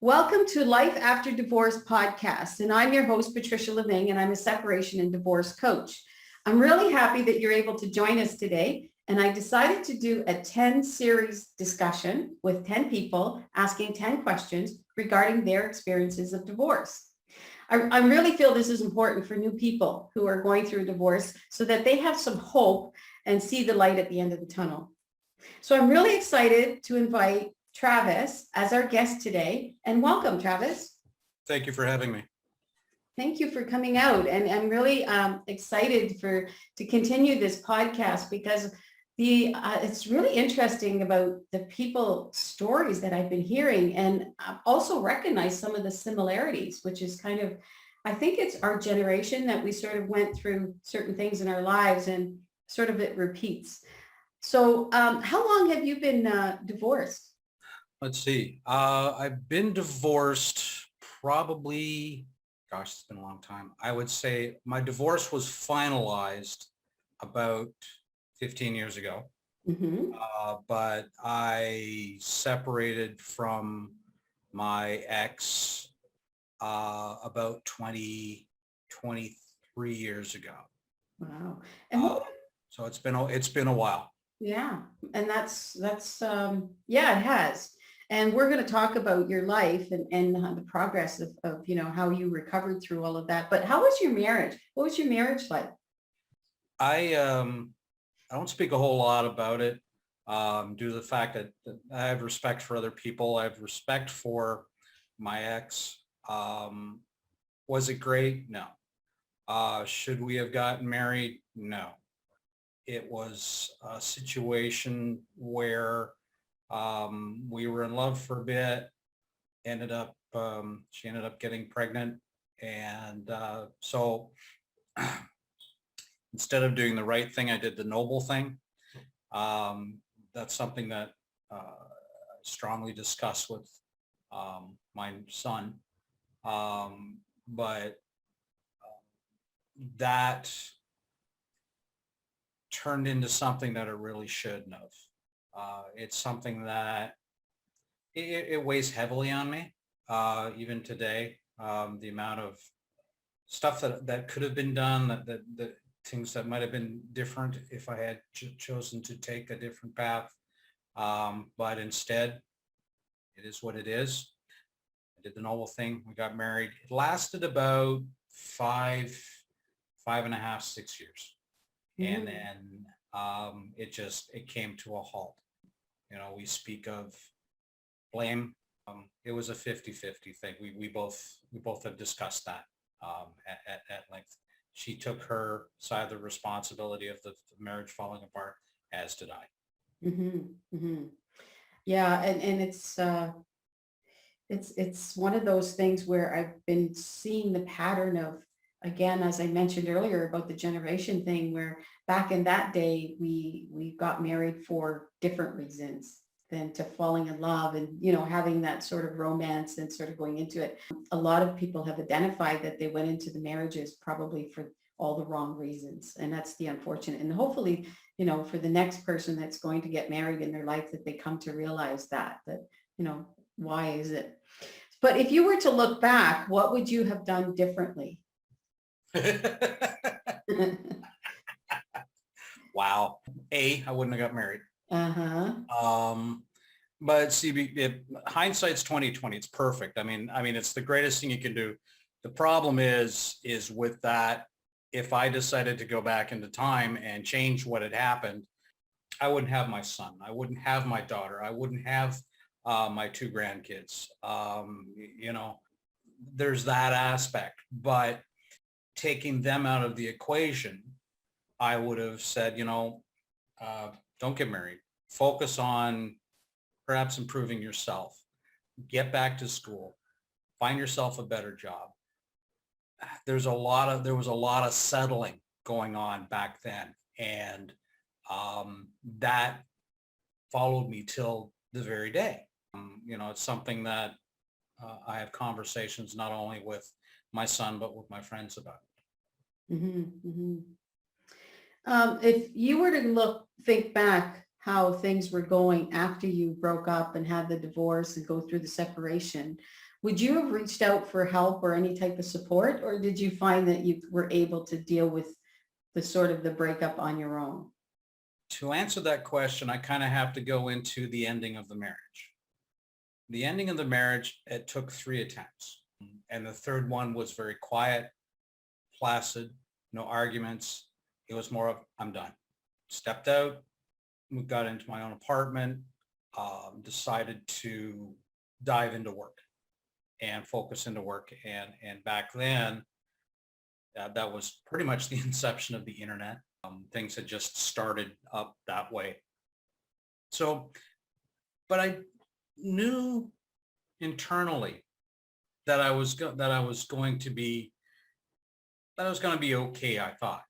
Welcome to Life After Divorce podcast, and I'm your host, Patricia Lavigne, and I'm a separation and divorce coach. I'm really happy that you're able to join us today, and I decided to do a 10-series discussion with 10 people asking 10 questions regarding their experiences of divorce. I really feel this is important for new people who are going through a divorce so that they have some hope and see the light at the end of the tunnel. So I'm really excited to invite Travis as our guest today, and welcome, Travis. Thank you for having me. Thank you for coming out, and I'm really excited to continue this podcast because it's really interesting about the people stories that I've been hearing, and I've also recognize some of the similarities, which is kind of, I think it's our generation that we sort of went through certain things in our lives and sort of it repeats. So how long have you been divorced? Let's see. I've been divorced probably, gosh, it's been a long time. I would say my divorce was finalized about 15 years ago. Mm-hmm. But I separated from my ex about 23 years ago. Wow. And what, So it's been a while. yeah, and that's yeah, it has. And we're going to talk about your life and the progress of how you recovered through all of that. But how was your marriage? What was your marriage like? I don't speak a whole lot about it due to the fact that I have respect for other people. I have respect for my ex. Was it great? No. Should we have gotten married? No. It was a situation where we were in love for a bit, she ended up getting pregnant. And so instead of doing the right thing, I did the noble thing. That's something that I strongly discuss with my son. But that turned into something that it really shouldn't have. It's something that it weighs heavily on me, even today. The amount of stuff that could have been done, that things that might have been different if I had chosen to take a different path. But instead, it is what it is. I did the noble thing. We got married. It lasted about 5.5, 6 years. Mm-hmm. And then it came to a halt. We speak of blame. It was a 50-50 thing. We both have discussed that at length. She took her side of the responsibility of the marriage falling apart, as did I. Mm-hmm. Mm-hmm. Yeah, and it's one of those things where I've been seeing the pattern of, again, as I mentioned earlier about the generation thing, where back in that day, we got married for different reasons than to falling in love and, having that sort of romance and sort of going into it. A lot of people have identified that they went into the marriages probably for all the wrong reasons. And that's the unfortunate. And hopefully, for the next person that's going to get married in their life, that they come to realize that, why is it? But if you were to look back, what would you have done differently? Wow. I wouldn't have got married. Uh-huh. But see, hindsight's 2020. It's perfect. I mean, it's the greatest thing you can do. The problem is with that, if I decided to go back into time and change what had happened, I wouldn't have my son. I wouldn't have my daughter. I wouldn't have my 2 grandkids. There's that aspect. But taking them out of the equation, I would have said, don't get married. Focus on perhaps improving yourself. Get back to school. Find yourself a better job. There was a lot of settling going on back then, and that followed me till the very day. It's something that I have conversations not only with my son but with my friends about it. Mm-hmm, mm-hmm. If you were to think back how things were going after you broke up and had the divorce and go through the separation, would you have reached out for help or any type of support, or did you find that you were able to deal with the sort of the breakup on your own? To answer that question, I kind of have to go into the ending of the marriage. The ending of the marriage, it took 3 attempts. And the third one was very quiet, placid, no arguments. It was more of, I'm done. Stepped out, got into my own apartment, decided to dive into work and focus into work. And back then, that was pretty much the inception of the internet. Things had just started up that way. So, but I knew internally that I was going to be okay. I thought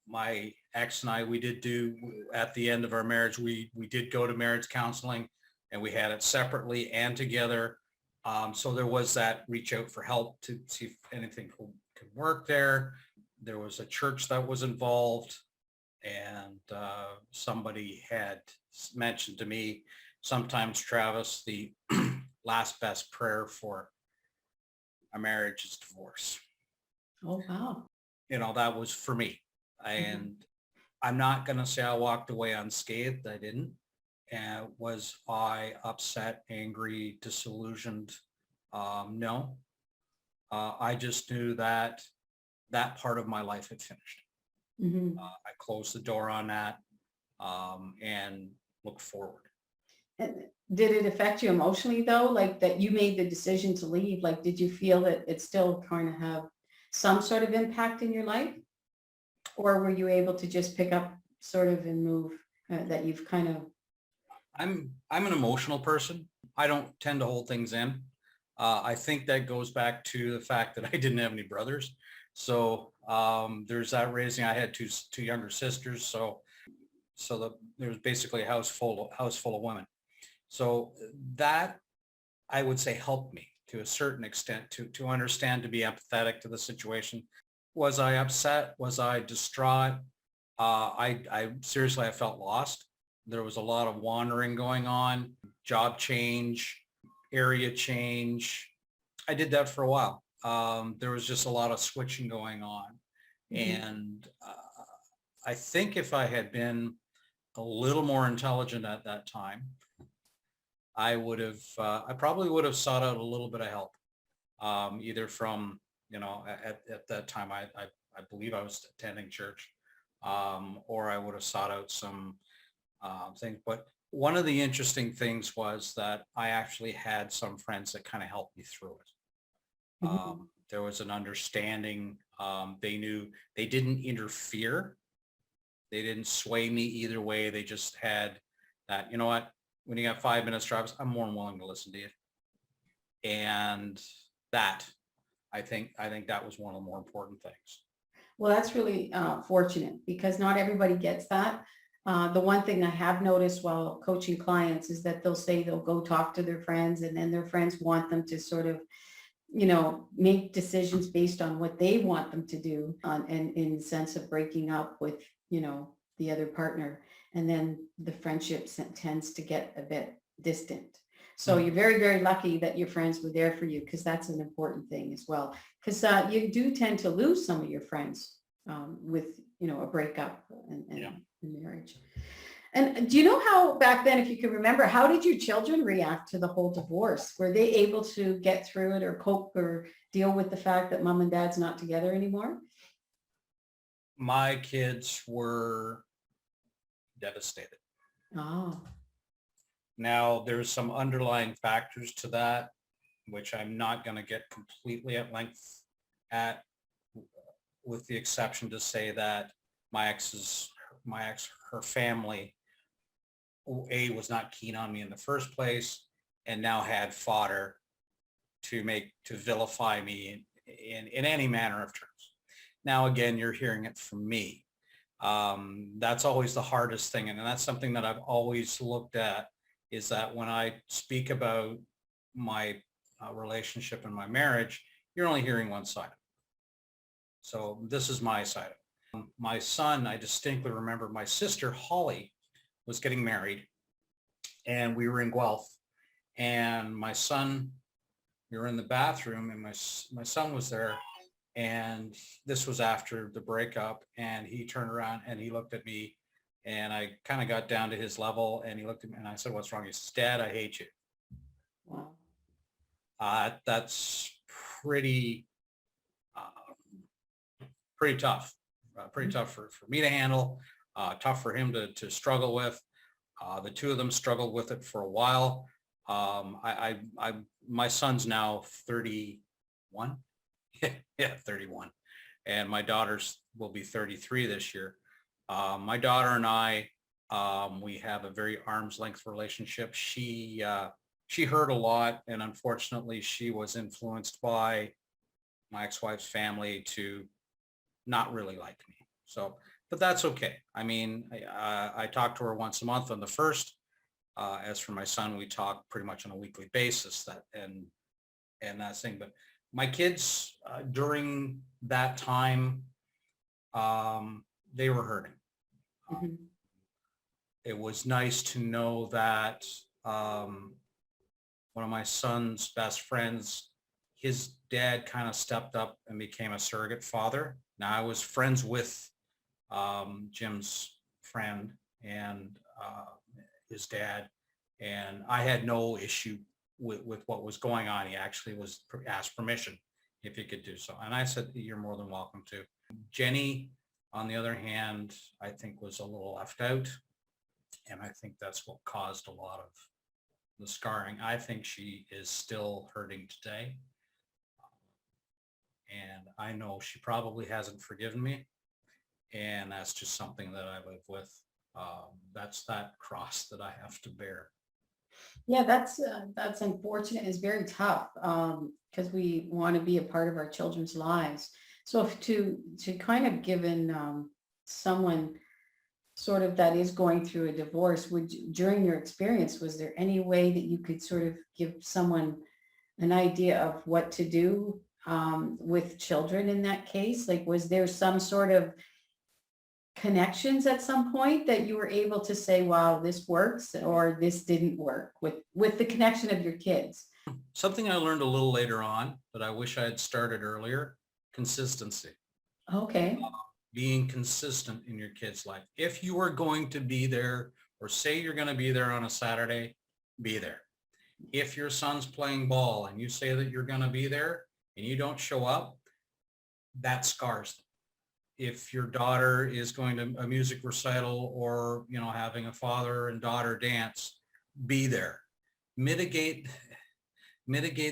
my ex and I, we did do at the end of our marriage, we did go to marriage counseling, and we had it separately and together. So there was that reach out for help to see if anything could work there. There was a church that was involved, and somebody had mentioned to me, sometimes, Travis, the last best prayer for a marriage is divorce. Oh, wow. That was for me. And I'm not going to say I walked away unscathed. I didn't. And was I upset, angry, disillusioned? No. I just knew that that part of my life had finished. I closed the door on that, and looked forward. And did it affect you emotionally though? Like that you made the decision to leave? Like, did you feel that it still kind of have some sort of impact in your life? Or were you able to just pick up sort of and move, that you've kind of... I'm an emotional person. I don't tend to hold things in. I think that goes back to the fact that I didn't have any brothers. So there's that raising. I had two younger sisters. So there was basically a house full of women. So that, I would say, helped me to a certain extent to understand, to be empathetic to the situation. Was I upset? Was I distraught? I seriously, I felt lost. There was a lot of wandering going on, job change, area change. I did that for a while. There was just a lot of switching going on. And I think if I had been a little more intelligent at that time, I probably would have sought out a little bit of help, either from, at that time, I believe I was attending church, or I would have sought out some things. But one of the interesting things was that I actually had some friends that kind of helped me through it. There was an understanding. They didn't interfere. They didn't sway me either way. They just had that, you know what, when you got 5 minutes, Travis, I'm more than willing to listen to you. And that, I think that was one of the more important things. Well, that's really fortunate, because not everybody gets that. The one thing I have noticed while coaching clients is that they'll say they'll go talk to their friends, and then their friends want them to sort of, make decisions based on what they want them to do, and in the sense of breaking up with, the other partner. And then the friendship tends to get a bit distant. So you're very, very lucky that your friends were there for you, because that's an important thing as well. Because you do tend to lose some of your friends with, a breakup and marriage. And do you know how back then, if you can remember, how did your children react to the whole divorce? Were they able to get through it or cope or deal with the fact that mom and dad's not together anymore? My kids were devastated. Oh. Now, there's some underlying factors to that, which I'm not going to get completely at length at, with the exception to say that my ex, her family, was not keen on me in the first place, and now had fodder to vilify me in any manner of terms. Now, again, you're hearing it from me. That's always the hardest thing. And that's something that I've always looked at, is that when I speak about my relationship and my marriage, you're only hearing one side. So this is my side. My son, I distinctly remember my sister, Holly, was getting married, and we were in Guelph, and my son we were in the bathroom and my son was there, and this was after the breakup, and he turned around and he looked at me, and I kind of got down to his level, and he looked at me and I said, "What's wrong?" He says, "Dad, I hate you." Wow. That's pretty, uh, pretty tough, pretty tough for me to handle, tough for him to struggle with. The two of them struggled with it for a while. My son's now 31. Yeah, 31. And my daughter's will be 33 this year. My daughter and I, we have a very arm's length relationship. She heard a lot, and unfortunately she was influenced by my ex-wife's family to not really like me. So, but that's okay. I mean, I talk to her once a month on the first. As for my son, we talk pretty much on a weekly basis. And that thing. But my kids during that time, they were hurting. Mhm. It was nice to know that one of my son's best friends, his dad kind of stepped up and became a surrogate father. Now I was friends with Jim's friend and his dad, and I had no issue with what was going on. He actually was asked permission if he could do so, and I said, "You're more than welcome to." Jenny, on the other hand, I think was a little left out, and I think that's what caused a lot of the scarring. I think she is still hurting today, and I know she probably hasn't forgiven me, and that's just something that I live with. That's that cross that I have to bear. Yeah, that's unfortunate. It's very tough because we want to be a part of our children's lives. So if to kind of given someone sort of that is going through a divorce, during your experience, was there any way that you could sort of give someone an idea of what to do with children in that case? Like, was there some sort of connections at some point that you were able to say, wow, this works or this didn't work with the connection of your kids? Something I learned a little later on that I wish I had started earlier: consistency. Okay. Being consistent in your kid's life. If you are going to be there, or say you're going to be there on a Saturday, be there. If your son's playing ball and you say that you're going to be there and you don't show up, that scars them. If your daughter is going to a music recital, or having a father and daughter dance, be there. Mitigate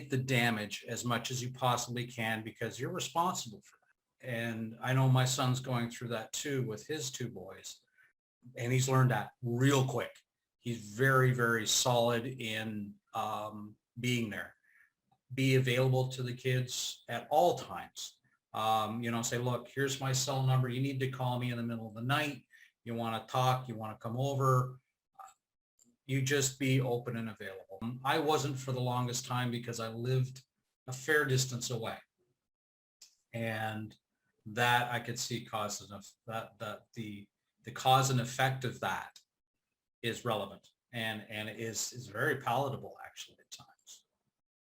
the damage as much as you possibly can, because you're responsible for that. And I know my son's going through that too with his two boys, and he's learned that real quick. He's very, very solid in being there. Be available to the kids at all times. Say, "Look, here's my cell number. You need to call me in the middle of the night. You want to talk, you want to come over." You just be open and available. I wasn't for the longest time because I lived a fair distance away, and that I could see causes of that the cause and effect of that is relevant, and is very palatable actually at times.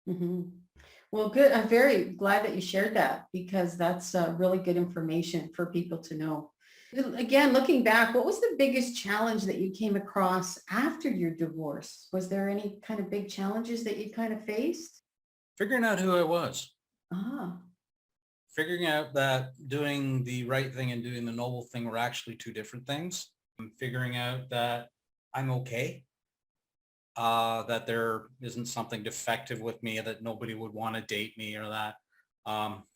Mhm. Well, good. I'm very glad that you shared that because that's really good information for people to know. Again, looking back, what was the biggest challenge that you came across after your divorce? Was there any kind of big challenges that you kind of faced? Figuring out who I was, Ah, figuring out that doing the right thing and doing the noble thing were actually two different things. And figuring out that I'm okay, that there isn't something defective with me, that nobody would want to date me or that.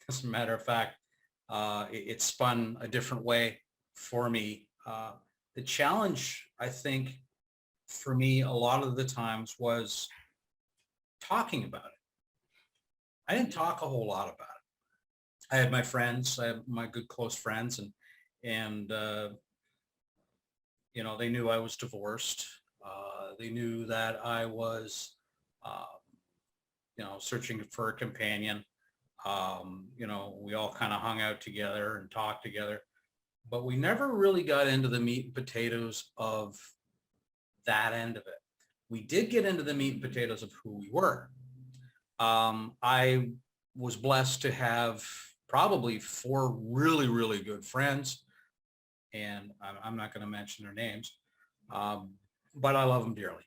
As a matter of fact, it spun a different way for me. The challenge, I think, for me a lot of the times was talking about it. I didn't talk a whole lot about it. I had my friends, I had my good close friends, and they knew I was divorced. They knew that I was, uh, searching for a companion. We all kind of hung out together and talked together, but we never really got into the meat and potatoes of that end of it. We did get into the meat and potatoes of who we were. I was blessed to have probably 4 really, really good friends, and I'm not going to mention their names, um, but I love them dearly.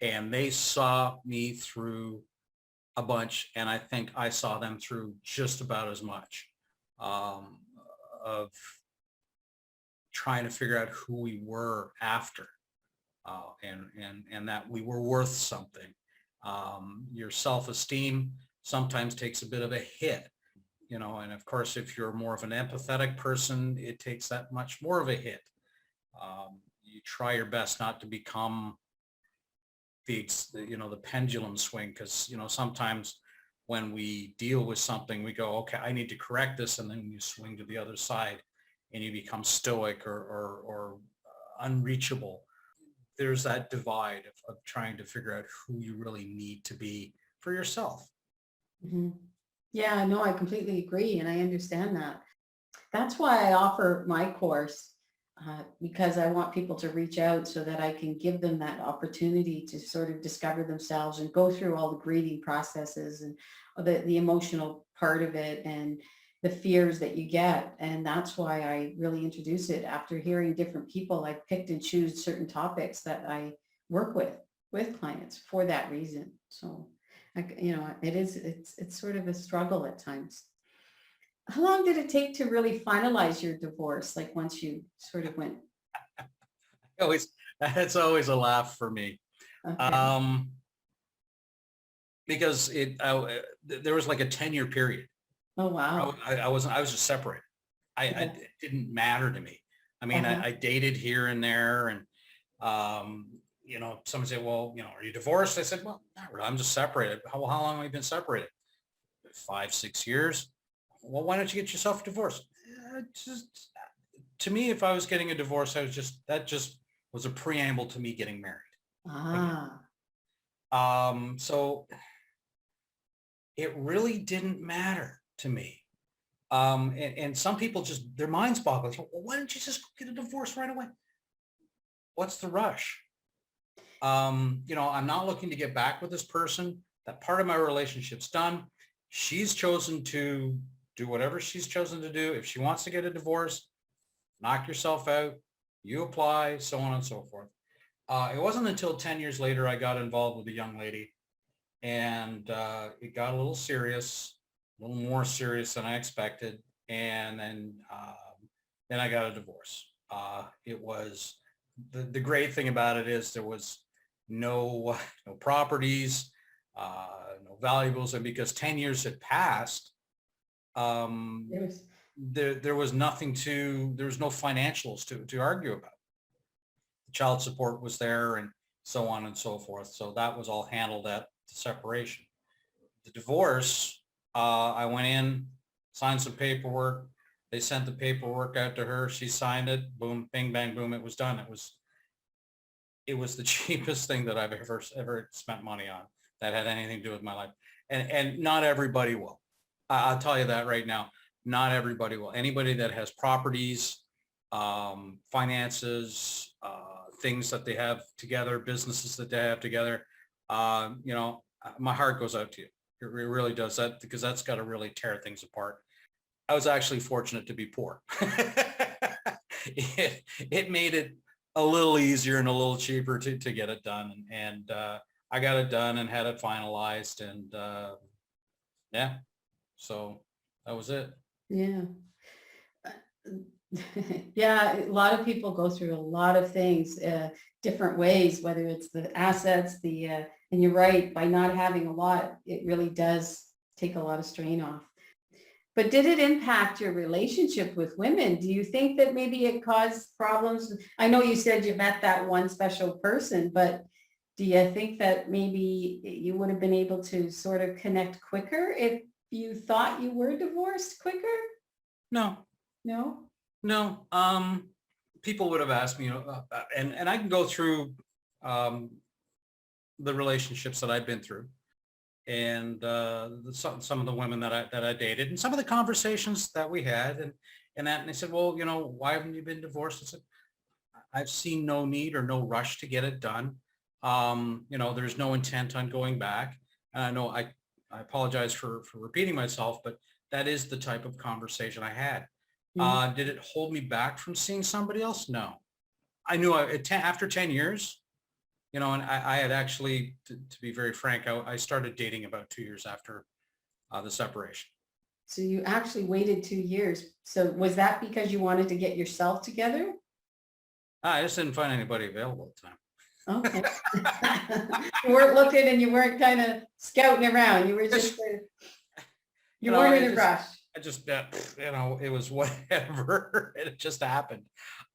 And they saw me through a bunch, and I think I saw them through just about as much, um, of trying to figure out who we were after, and that we were worth something. Your self-esteem sometimes takes a bit of a hit, and of course, if you're more of an empathetic person, it takes that much more of a hit. You try your best not to become the pendulum swing, because sometimes when we deal with something, we go, okay, I need to correct this, and then you swing to the other side and you become stoic or unreachable. There's that divide of trying to figure out who you really need to be for yourself. Mhm. Yeah, no, I completely agree. And I understand that. That's why I offer my course, because I want people to reach out so that I can give them that opportunity to sort of discover themselves and go through all the grieving processes and the emotional part of it and the fears that you get. And that's why I really introduce it. After hearing different people, I picked and choose certain topics that I work with clients for that reason. So, it's sort of a struggle at times. How long did it take to really finalize your divorce? Like once you sort of went, Always, that's always a laugh for me. okay, Um, because there was like a 10-year period. oh, wow. I was just separated. Yeah. It didn't matter to me. I mean, Uh-huh. I dated here and there, and someone said, well, are you divorced? I said, well, not really. I'm just separated. How long have you been separated? 5, 6 years. Well, why don't you get yourself a divorce? Just to me, if I was getting a divorce, that just was a preamble to me getting married again. Ah, So it really didn't matter to me. And some people just, their minds boggle. Well, why don't you just get a divorce right away? What's the rush? I'm not looking to get back with this person. That part of my relationship's done. She's chosen to do whatever she's chosen to do. If she wants to get a divorce, knock yourself out. You apply, so on and so forth. It wasn't until 10 years later I got involved with a young lady, and it got a little serious, a little more serious than I expected. And then I got a divorce. It was the great thing about it is there was no no properties, no valuables, and because 10 years had passed, um, it was, there was nothing there was no financials to argue about. The child support was there, and so on and so forth. So that was all handled at the separation. The divorce, I went in, signed some paperwork. They sent the paperwork out to her. She signed it. Boom, bing, bang, boom. It was done. It was the cheapest thing that I've ever spent money on that had anything to do with my life. And not everybody will. I'll tell you that right now. Not everybody will. Anybody that has properties, finances, things that they have together, businesses that they have together, my heart goes out to you. It really does, that because that's got to really tear things apart. I was actually fortunate to be poor. It made it a little easier and a little cheaper to get it done. And I got it done and had it finalized. And yeah, so that was it. yeah. Yeah, a lot of people go through a lot of things, different ways, whether it's the assets, and you're right, by not having a lot, it really does take a lot of strain off. But did it impact your relationship with women? Do you think that maybe it caused problems? I know you said you met that one special person, but do you think that maybe you would have been able to sort of connect quicker if you thought you were divorced quicker? No, No? no. People would have asked me, and I can go through um, the relationships that I've been through, and some of the women that I dated, and some of the conversations that we had, and they said, well, why haven't you been divorced? I said, I've seen no need or no rush to get it done. There's no intent on going back. And I know I apologize for repeating myself, but that is the type of conversation I had. Mhm. Did it hold me back from seeing somebody else? No. I knew after 10 years, and I had actually, to be very frank, I started dating about 2 years after the separation. So you actually waited 2 years. So was that because you wanted to get yourself together? I just didn't find anybody available at the time. Okay. You weren't looking and you weren't kind of scouting around. You were just, Just, you weren't in a just, rush. I just, it was whatever. It just happened.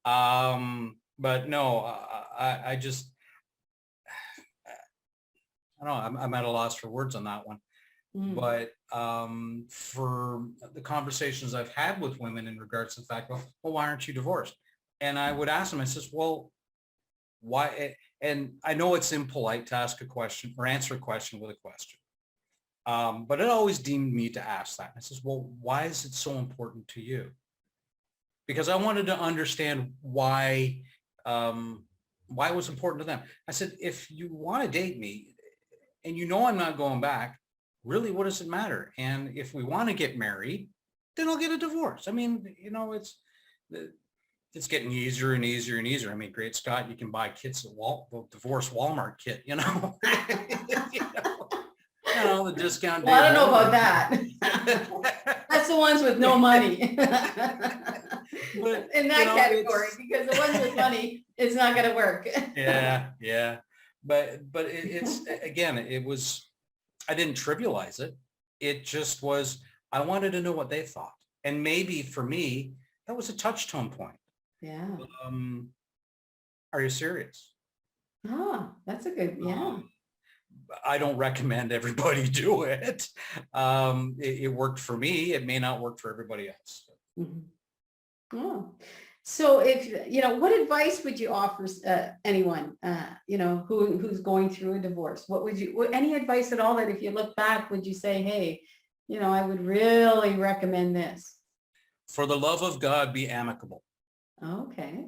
But no, I just, I don't know. I'm at a loss for words on that one. Mm. But for the conversations I've had with women in regards to the fact, well, why aren't you divorced? And I would ask them, I says, well, why? And I know it's impolite to ask a question or answer a question with a question. But it always deemed me to ask that. I says, well, why is it so important to you? Because I wanted to understand why it was important to them. I said, if you want to date me and I'm not going back, really, what does it matter? And if we want to get married, then I'll get a divorce. I mean, it's getting easier and easier and easier. I mean, great Scott, you can buy kits at the divorce Walmart kit, the discount. Well, I don't know about that. That's the ones with no money. But, in that category, because the ones with money, it's not going to work. Yeah. But it's again, I didn't trivialize it. It just was, I wanted to know what they thought. And maybe for me, that was a touch tone point. Yeah. Are you serious? That's a good, yeah. I don't recommend everybody do it. It worked for me. It may not work for everybody else. Mhm. Oh. So if, what advice would you offer anyone, who's going through a divorce? Any advice at all that if you look back, would you say, hey, I would really recommend this? For the love of God, be amicable. Okay.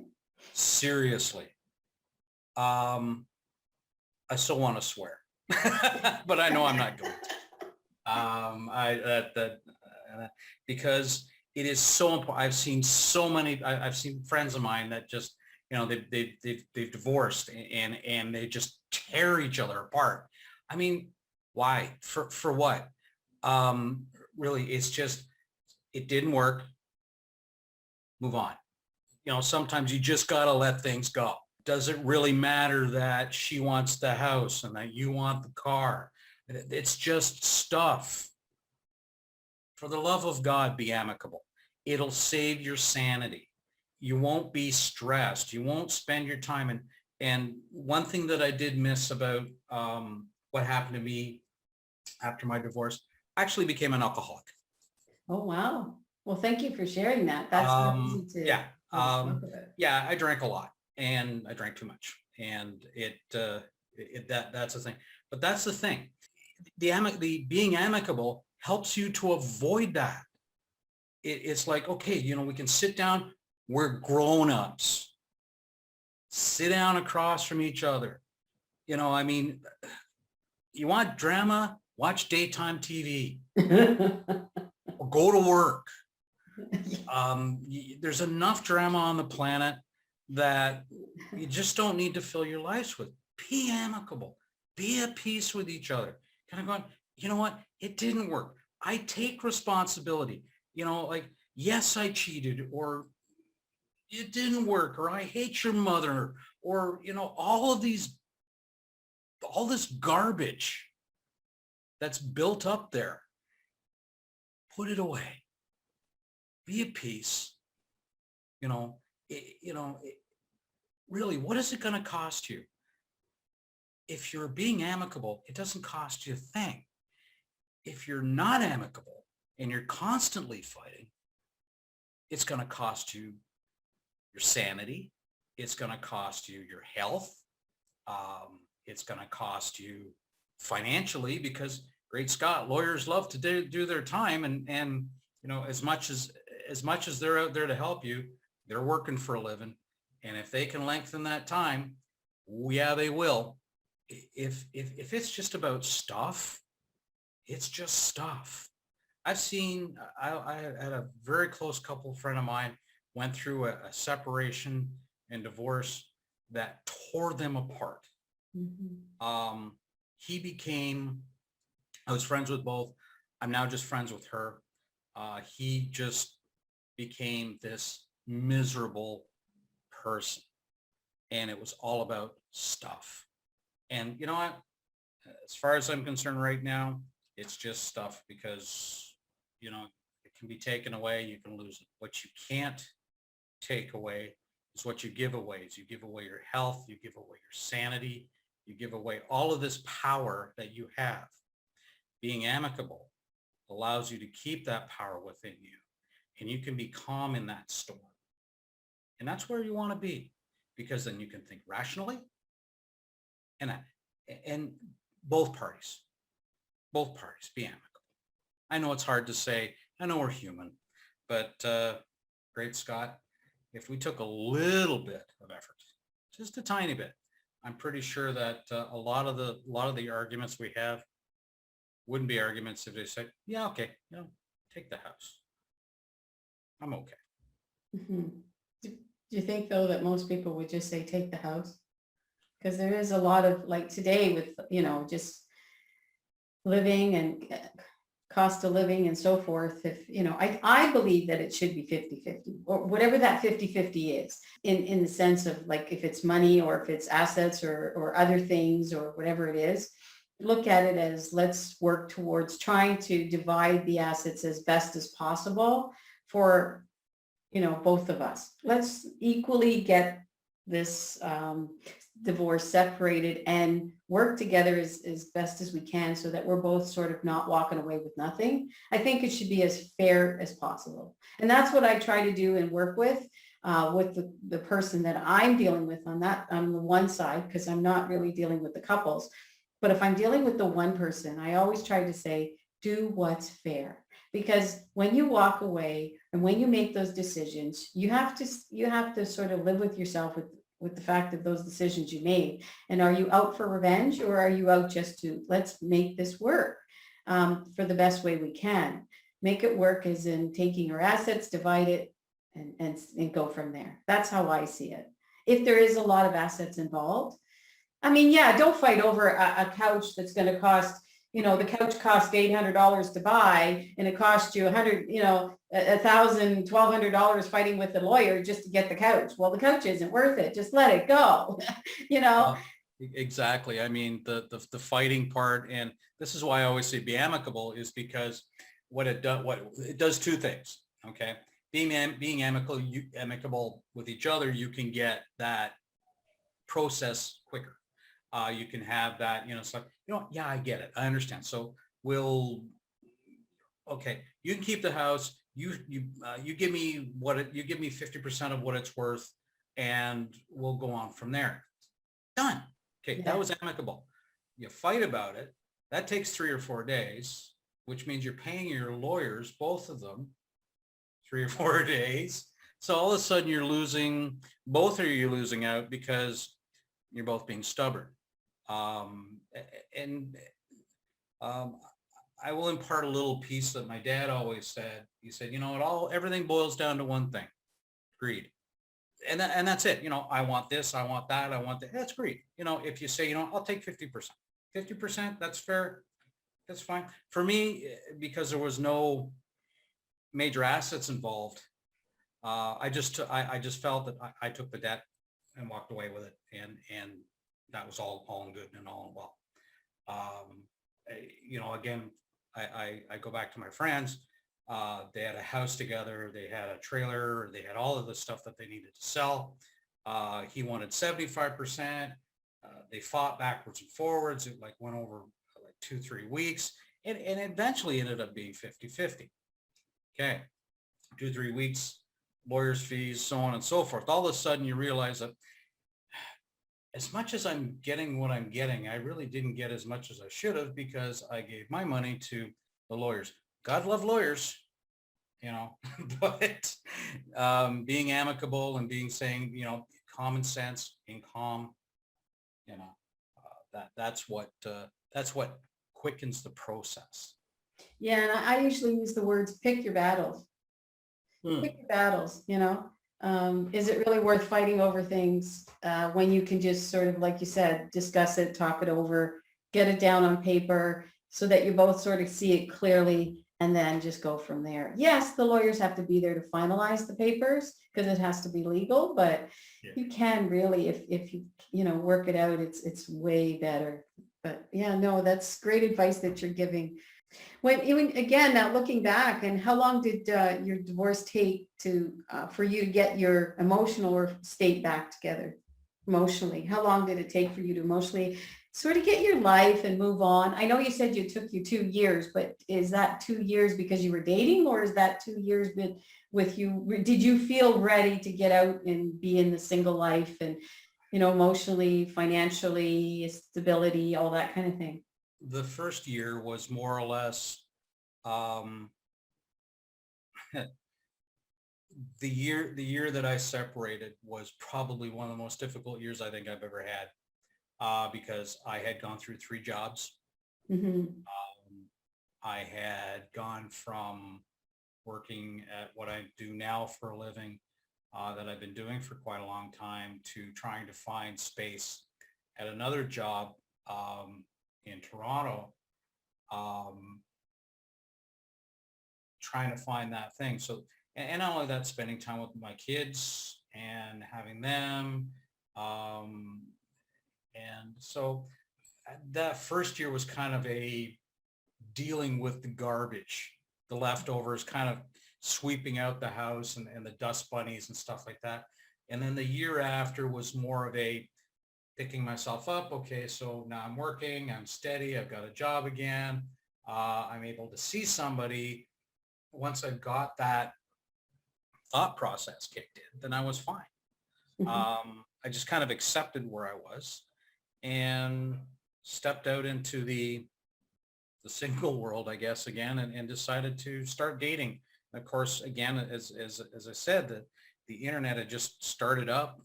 Seriously. I still want to swear, but I know I'm not going to. Because it is so important. I've seen so many. I've seen friends of mine that just, they've divorced and they just tear each other apart. I mean, why? For what? Really, it's just, it didn't work. Move on. Sometimes you just got to let things go. Does it really matter that she wants the house and that you want the car? It's just stuff. For the love of God, be amicable. It'll save your sanity. You won't be stressed. You won't spend your time. And one thing that I did miss about what happened to me after my divorce, I actually became an alcoholic. Oh, wow. Well, thank you for sharing that. That's not easy to yeah. talk about. Yeah, I drank a lot and I drank too much. And that's the thing. But that's the thing. The being amicable helps you to avoid that. It's like, okay, we can sit down. We're grown-ups. Sit down across from each other. I mean, you want drama? Watch daytime TV or go to work. There's enough drama on the planet that you just don't need to fill your lives with. Be amicable. Be at peace with each other. Kind of going, you know what? It didn't work. I take responsibility. Like, yes, I cheated, or it didn't work, or I hate your mother, or, all this garbage that's built up there. Put it away. Be at peace. Really, what is it going to cost you? If you're being amicable, it doesn't cost you a thing. If you're not amicable and you're constantly fighting, it's going to cost you your sanity. It's going to cost you your health. It's going to cost you financially, because great Scott, lawyers love to do their time. And as much as they're out there to help you, they're working for a living. And if they can lengthen that time, yeah, they will. If it's just about stuff, It's just stuff. I've seen, I had a very close couple friend of mine went through a separation and divorce that tore them apart. Mhm. He became, I was friends with both. I'm now just friends with her. He just became this miserable person, and it was all about stuff. And you know what? As far as I'm concerned right now, it's just stuff because, it can be taken away. You can lose it. What you can't take away is what you give away. Is you give away your health, you give away your sanity, you give away all of this power that you have. Being amicable allows you to keep that power within you, and you can be calm in that storm. And that's where you want to be, because then you can think rationally, and and both parties be amicable. I know it's hard to say. I know we're human, but great Scott, if we took a little bit of effort, just a tiny bit, I'm pretty sure that a lot of the arguments we have wouldn't be arguments if they said, yeah, okay, take the house. I'm okay. Mhm. Do you think though that most people would just say, take the house? Because there is a lot of, like today with, just living and cost of living and so forth. If, I believe that it should be 50-50 or whatever that 50-50 is in the sense of like, if it's money or if it's assets or other things or whatever it is, look at it as let's work towards trying to divide the assets as best as possible for, both of us. Let's equally get this divorce separated and work together as best as we can so that we're both sort of not walking away with nothing. I think it should be as fair as possible. And that's what I try to do and work with the person that I'm dealing with on the one side, because I'm not really dealing with the couples. But if I'm dealing with the one person, I always try to say, do what's fair. Because when you walk away and when you make those decisions, you have to sort of live with yourself with the fact of those decisions you made. And are you out for revenge, or are you out just to let's make this work for the best way we can? Make it work as in taking our assets, divide it, and go from there. That's how I see it. If there is a lot of assets involved, I mean, yeah, don't fight over a couch that's going to cost, the couch cost $800 to buy, and it cost you 100, $1,000, $1,200 fighting with the lawyer just to get the couch. Well, the couch isn't worth it. Just let it go. you know. Exactly. I mean, the fighting part, and this is why I always say be amicable, is because what it does two things. Okay, being amicable with each other, you can get that process quicker. You can have that, it's like, yeah, I get it. I understand. So okay, you can keep the house. You give me you give me 50% of what it's worth, and we'll go on from there. Done. Okay, that was amicable. You fight about it. That takes 3 or 4 days, which means you're paying your lawyers, both of them, 3 or 4 days. So all of a sudden both of you losing out because you're both being stubborn. And I will impart a little piece that my dad always said. He said, everything boils down to one thing: greed. And that's it. I want this, I want that, I want that. That's greed. If you say, I'll take 50%, 50%, that's fair. That's fine. For me, because there was no major assets involved, I just felt that I took the debt and walked away with it. And that was all in good and all in well. Again, I go back to my friends. They had a house together. They had a trailer. They had all of the stuff that they needed to sell. He wanted 75%. They fought backwards and forwards. It went over like 2-3 weeks, and eventually ended up being 50-50. Okay, 2-3 weeks, lawyers' fees, so on and so forth. All of a sudden, you realize that as much as I'm getting what I'm getting, I really didn't get as much as I should have, because I gave my money to the lawyers. God love lawyers, but being amicable and saying, common sense, being calm, that's what quickens the process. Yeah, and I usually use the words, pick your battles. Hmm. Pick your battles, you know? Is it really worth fighting over things when you can just sort of, like you said, discuss it, talk it over, get it down on paper so that you both sort of see it clearly and then just go from there. Yes, the lawyers have to be there to finalize the papers because it has to be legal, but Yeah. you can really, if you, work it out, it's way better. But yeah, no, that's great advice that you're giving. When even again, now looking back, and how long did your divorce take to for you to get your emotional state back together emotionally? How long did it take for you to emotionally sort of get your life and move on? I know you said it took you 2 years, but is that 2 years because you were dating, or is that 2 years with you? Did you feel ready to get out and be in the single life and, emotionally, financially, stability, all that kind of thing? The first year was more or less um, the year that I separated was probably one of the most difficult years I think I've ever had, because I had gone through 3 jobs. Hmm. I had gone from working at what I do now for a living, that I've been doing for quite a long time, to trying to find space at another job in Toronto, um, trying to find that thing. So, and not only that, spending time with my kids and having them. Um, and so that first year was kind of a dealing with the garbage, the leftovers, kind of sweeping out the house and the dust bunnies and stuff like that. And then the year after was more of a picking myself up. Okay, so now I'm working, I'm steady, I've got a job again. I'm able to see somebody. Once I got that thought process kicked in, then I was fine. Hmm. I just kind of accepted where I was and stepped out into the single world, I guess, again, and decided to start dating. And of course, again, as I said, the internet had just started up,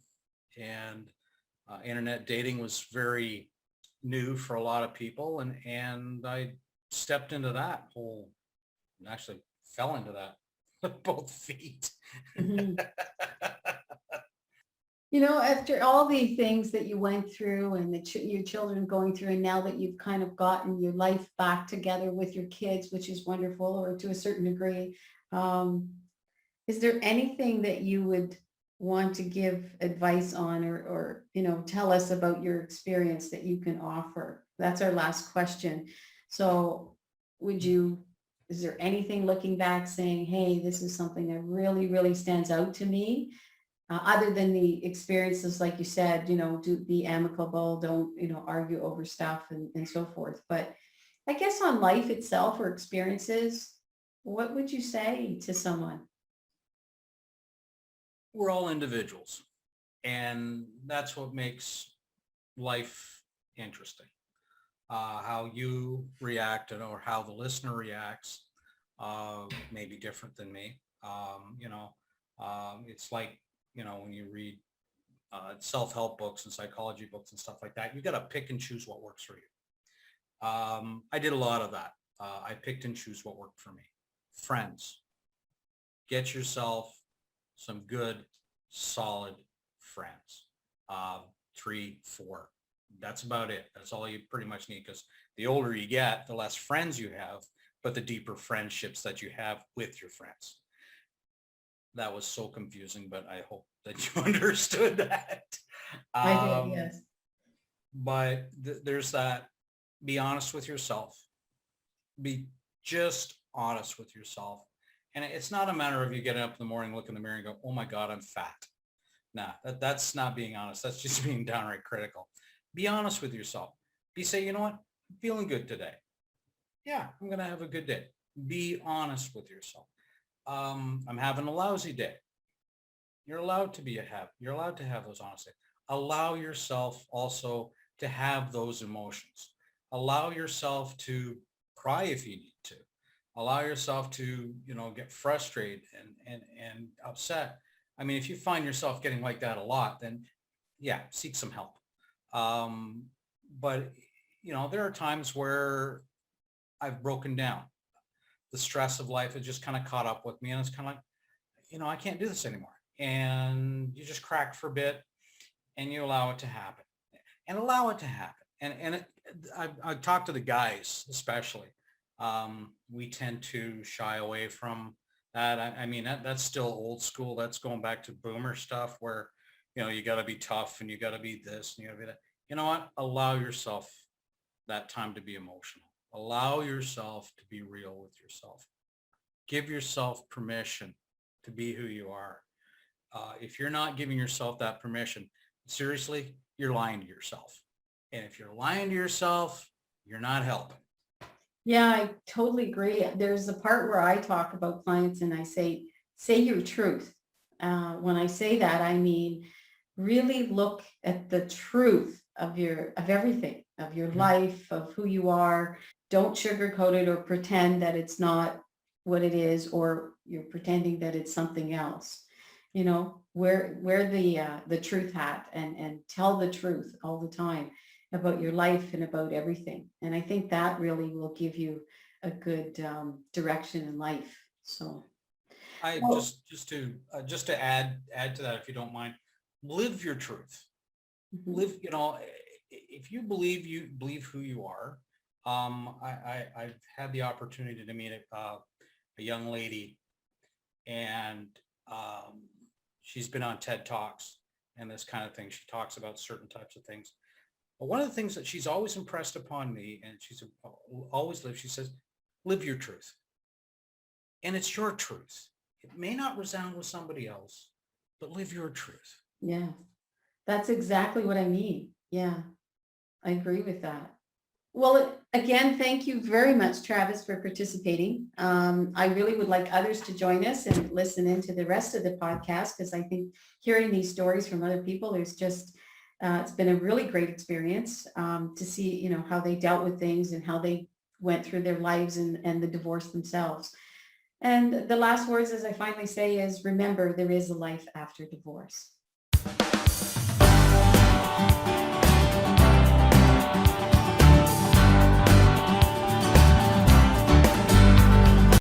and internet dating was very new for a lot of people, and I stepped into that whole, and actually fell into that with both feet. Hmm. After all the things that you went through and your children going through, and now that you've kind of gotten your life back together with your kids, which is wonderful, or to a certain degree, um, is there anything that you would want to give advice on, or tell us about your experience that you can offer? That's our last question. So would you, is there anything looking back saying, hey, this is something that really, really stands out to me? Other than the experiences, like you said, do be amicable, don't, argue over stuff and so forth. But I guess on life itself or experiences, what would you say to someone? We're all individuals, and that's what makes life interesting. How you react, or how the listener reacts, may be different than me. It's like, when you read self-help books and psychology books and stuff like that, you got to pick and choose what works for you. I did a lot of that. I picked and choose what worked for me. Friends, get yourself some good, solid friends. 3, 4. That's about it. That's all you pretty much need, because the older you get, the less friends you have, but the deeper friendships that you have with your friends. That was so confusing, but I hope that you understood that. I did, Um, yes. but there's that. Be honest with yourself. Be just honest with yourself. And it's not a matter of you getting up in the morning, look in the mirror and go, oh my God, I'm fat. Nah, that's not being honest. That's just being downright critical. Be honest with yourself. Say, you know what? I'm feeling good today. Yeah, I'm going to have a good day. Be honest with yourself. I'm having a lousy day. You're allowed to you're allowed to have those honest days. Allow yourself also to have those emotions. Allow yourself to cry if you need to. Allow yourself to, get frustrated and upset. I mean, if you find yourself getting like that a lot, then yeah, seek some help. But there are times where I've broken down. The stress of life has just kind of caught up with me, and it's kind of like, I can't do this anymore. And you just crack for a bit, and you allow it to happen, and allow it to happen. I talk to the guys especially. We tend to shy away from that. I mean, that's still old school. That's going back to boomer stuff where, you got to be tough and you got to be this and you got to be that. You know what? Allow yourself that time to be emotional. Allow yourself to be real with yourself. Give yourself permission to be who you are. If you're not giving yourself that permission, seriously, you're lying to yourself. And if you're lying to yourself, you're not helping. Yeah, I totally agree. There's a part where I talk about clients and I say your truth. When I say that, I mean, really look at the truth of everything, of your life, of who you are. Don't sugarcoat it or pretend that it's not what it is, or you're pretending that it's something else. Wear the truth hat and tell the truth all the time about your life and about everything. And I think that really will give you a good direction in life. So I well, just to add to that, if you don't mind, live your truth. Live, if you believe who you are. I've had the opportunity to meet a young lady, and she's been on TED Talks and this kind of thing. She talks about certain types of things. But one of the things that she's always impressed upon me, and she's always lived, she says, live your truth. And it's your truth. It may not resound with somebody else, but live your truth. yeah, that's exactly what I mean. Yeah, I agree with that. Well, again, thank you very much, Travis, for participating. I really would like others to join us and listen into the rest of the podcast, because I think hearing these stories from other people is just, it's been a really great experience to see, how they dealt with things and how they went through their lives and the divorce themselves. And the last words, as I finally say, is remember, there is a life after divorce.